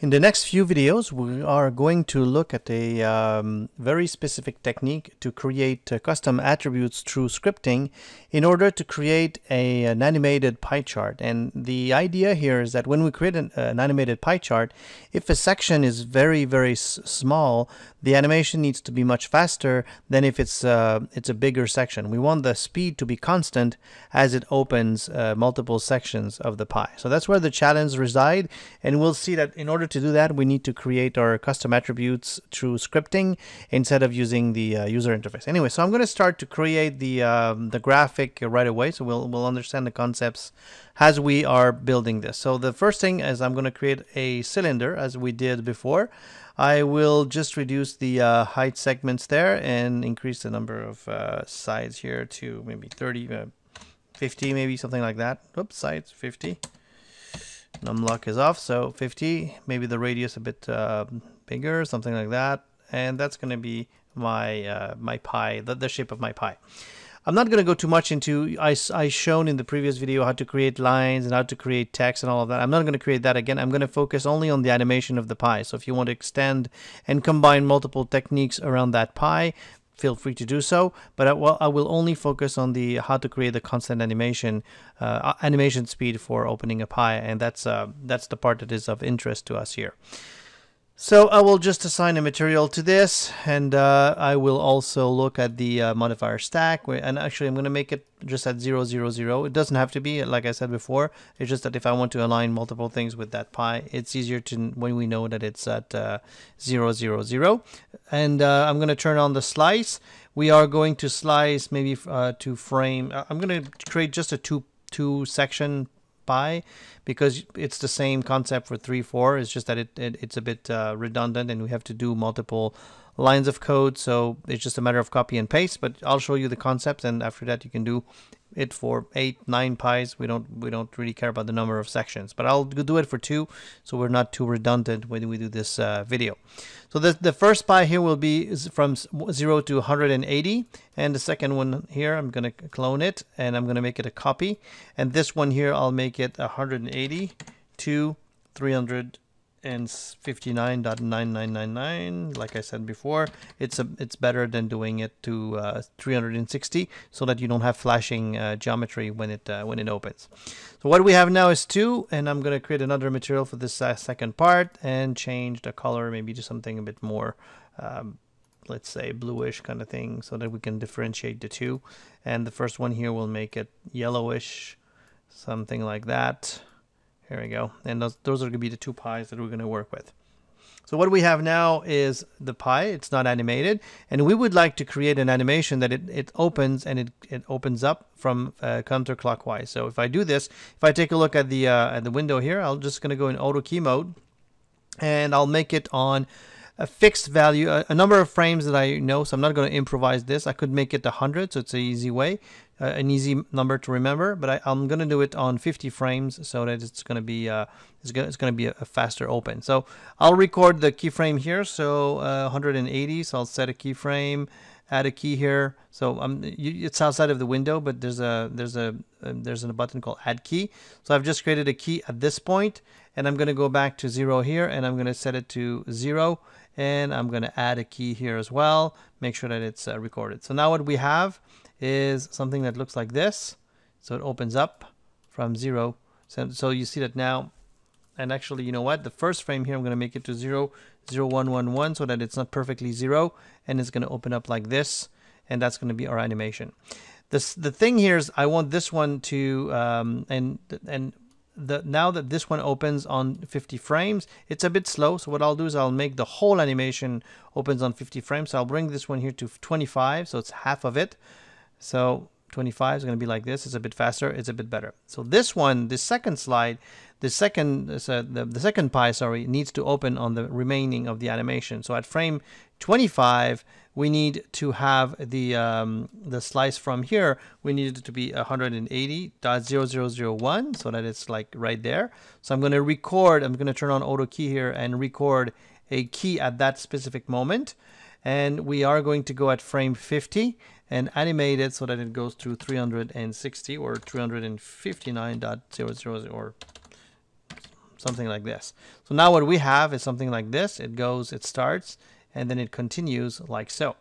In the next few videos, we are going to look at a very specific technique to create custom attributes through scripting in order to create an animated pie chart. And the idea here is that when we create an animated pie chart, if a section is very small, the animation needs to be much faster than if it's a bigger section. We want the speed to be constant as it opens multiple sections of the pie. So that's where the challenge resides, and we'll see that in order to do that, we need to create our custom attributes through scripting instead of using the user interface. Anyway, so I'm going to start to create the graphic right away, so we'll understand the concepts as we are building this. So the first thing is I'm going to create a cylinder as we did before. I will just reduce the height segments there and increase the number of sides here to maybe 30, 50, maybe something like that. Oops, sides 50. Numlock is off, so 50. Maybe the radius a bit bigger, something like that. And that's going to be my my pie, the shape of my pie. I'm not going to go too much into, I shown in the previous video how to create lines and how to create text and all of that. I'm not going to create that again. I'm going to focus only on the animation of the pie. So if you want to extend and combine multiple techniques around that pie, feel free to do so. But I will only focus on the how to create the constant animation speed for opening a pie, and that's the part that is of interest to us here. So I will just assign a material to this, and I will also look at the modifier stack, and actually I'm going to make it just at 0, 0, 0. It doesn't have to be, like I said before. It's just that if I want to align multiple things with that pie, it's easier to when we know that it's at 0, 0, 0. And I'm going to turn on the slice. We are going to slice maybe to frame. I'm going to create just a two section pie because it's the same concept for 3, 4. It's just that it's a bit redundant and we have to do multiple lines of code, so it's just a matter of copy and paste. But I'll show you the concepts, and after that you can do it for 8, 9 pies. We don't really care about the number of sections, but I'll do it for 2 so we're not too redundant when we do this video. So the first pie here will be from 0 to 180, and the second one here I'm going to clone it and I'm going to make it a copy, and this one here I'll make it 180 to 359.9999. Like I said before, it's better than doing it to 360 so that you don't have flashing geometry when it opens. So what we have now is 2, and I'm going to create another material for this second part and change the color maybe to something a bit more let's say bluish kind of thing, so that we can differentiate the two. And the first one here will make it yellowish, something like that. Here we go. And those are going to be the 2 pies that we're going to work with. So what we have now is the pie. It's not animated, and we would like to create an animation that it opens, and it opens up from counterclockwise. So if I do this, if I take a look at the window here, I'm just going to go in auto key mode, and I'll make it on a fixed value, a number of frames that I know. So I'm not going to improvise this. I could make it 100, so it's an easy way, an easy number to remember. But I'm going to do it on 50 frames so that it's going to be a faster open. So I'll record the keyframe here. So 180. So I'll set a keyframe, add a key here. So it's outside of the window, but there's a button called Add Key. So I've just created a key at this point, and I'm going to go back to 0 here, and I'm going to set it to 0. And I'm going to add a key here as well, make sure that it's recorded. So now what we have is something that looks like this. So it opens up from 0. So you see that now. And actually, you know what? The first frame here, I'm going to make it to 0, 0, 1, 1, 1, so that it's not perfectly 0. And it's going to open up like this. And that's going to be our animation. The thing here is I want this one to, now that this one opens on 50 frames, it's a bit slow. So what I'll do is I'll make the whole animation opens on 50 frames. So I'll bring this one here to 25. So it's half of it. So 25 is going to be like this. It's a bit faster. It's a bit better. So this one, the second slide, the second pie, sorry, needs to open on the remaining of the animation. So at frame 25, we need to have the slice from here. We need it to be 180.0001, so that it's like right there. So I'm going to record. I'm going to turn on auto key here and record a key at that specific moment. And we are going to go at frame 50 and animate it so that it goes through 360 or 359.00 or something like this. So now what we have is something like this. It goes, it starts, and then it continues like so.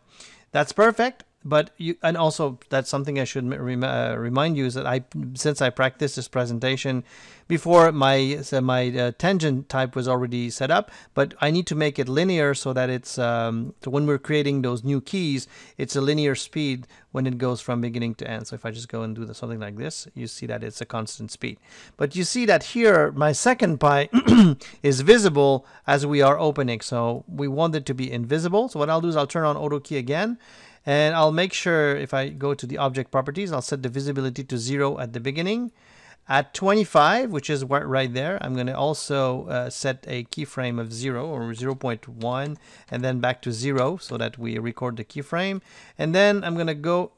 That's perfect. But you, and also that's something I should remind you is that since I practiced this presentation before, my tangent type was already set up, but I need to make it linear so that it's so when we're creating those new keys, it's a linear speed when it goes from beginning to end. So if I just go and do something like this, you see that it's a constant speed. But you see that here my second pi is visible as we are opening. So we want it to be invisible. So what I'll do is I'll turn on auto key again. And I'll make sure if I go to the object properties, I'll set the visibility to 0 at the beginning. At 25, which is right there, I'm going to also set a keyframe of 0 or 0.1 and then back to 0 so that we record the keyframe. And then I'm going to go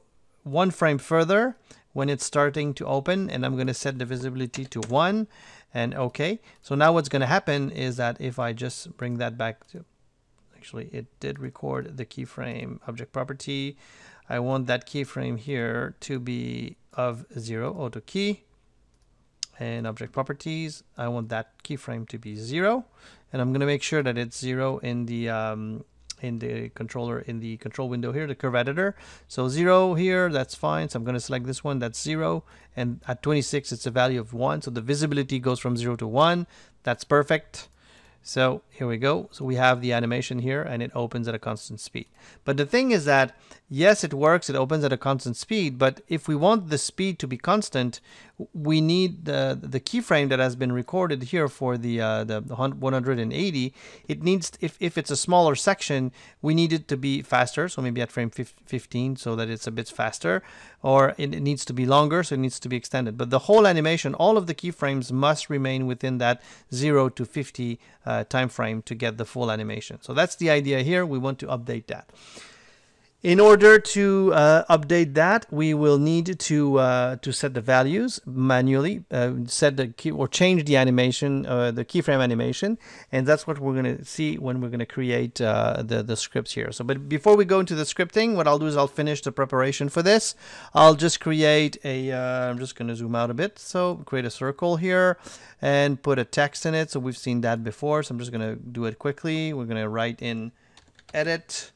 one frame further when it's starting to open, and I'm going to set the visibility to 1 and OK. So now what's going to happen is that if I just bring that back to... Actually, it did record the keyframe object property. I want that keyframe here to be of 0, auto key, and object properties. I want that keyframe to be 0, and I'm going to make sure that it's 0 in the controller, in the control window here, the curve editor. So 0 here, that's fine. So I'm going to select this one, that's 0, and at 26 it's a value of 1. So the visibility goes from 0 to 1. That's perfect. So here we go. So we have the animation here and it opens at a constant speed. But the thing is that, yes, it works. It opens at a constant speed. But if we want the speed to be constant, we need the keyframe that has been recorded here for the 180. It needs, if it's a smaller section, we need it to be faster. So maybe at frame 15 so that it's a bit faster, or it needs to be longer. So it needs to be extended. But the whole animation, all of the keyframes must remain within that 0 to 50 time frame to get the full animation. So that's the idea here. We want to update that. In order to update that, we will need to set the values manually, set the key or change the animation, the keyframe animation, and that's what we're going to see when we're going to create the scripts here. So, but before we go into the scripting, what I'll do is I'll finish the preparation for this. I'll just create a, I'm just going to zoom out a bit. So create a circle here and put a text in it. So we've seen that before. So I'm just going to do it quickly. We're going to write in edit.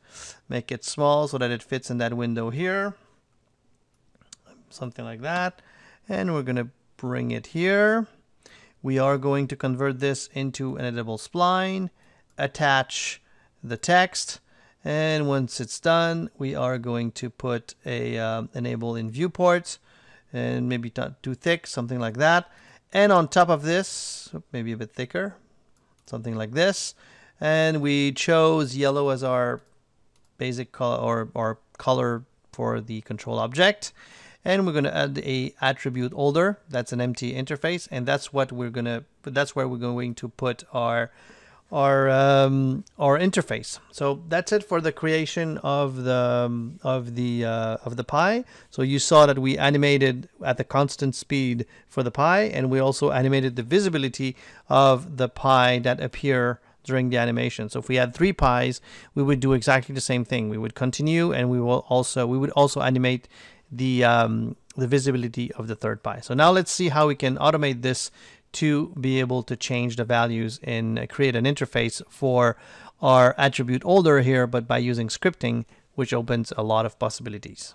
Make it small so that it fits in that window here, something like that, and we're going to bring it here. We are going to convert this into an editable spline, attach the text, and once it's done, we are going to put a enable in viewport, and maybe not too thick, something like that. And on top of this, maybe a bit thicker, something like this, and we chose yellow as our basic color or color for the control object, and we're going to add a attribute holder. That's an empty interface, and that's what we're gonna. That's where we're going to put our interface. So that's it for the creation of the Pi. So you saw that we animated at the constant speed for the Pi, and we also animated the visibility of the Pi that appear during the animation. So if we had 3 Pis, we would do exactly the same thing. We would continue, and we would also animate the visibility of the third Pi. So now let's see how we can automate this to be able to change the values and create an interface for our attribute holder here, but by using scripting, which opens a lot of possibilities.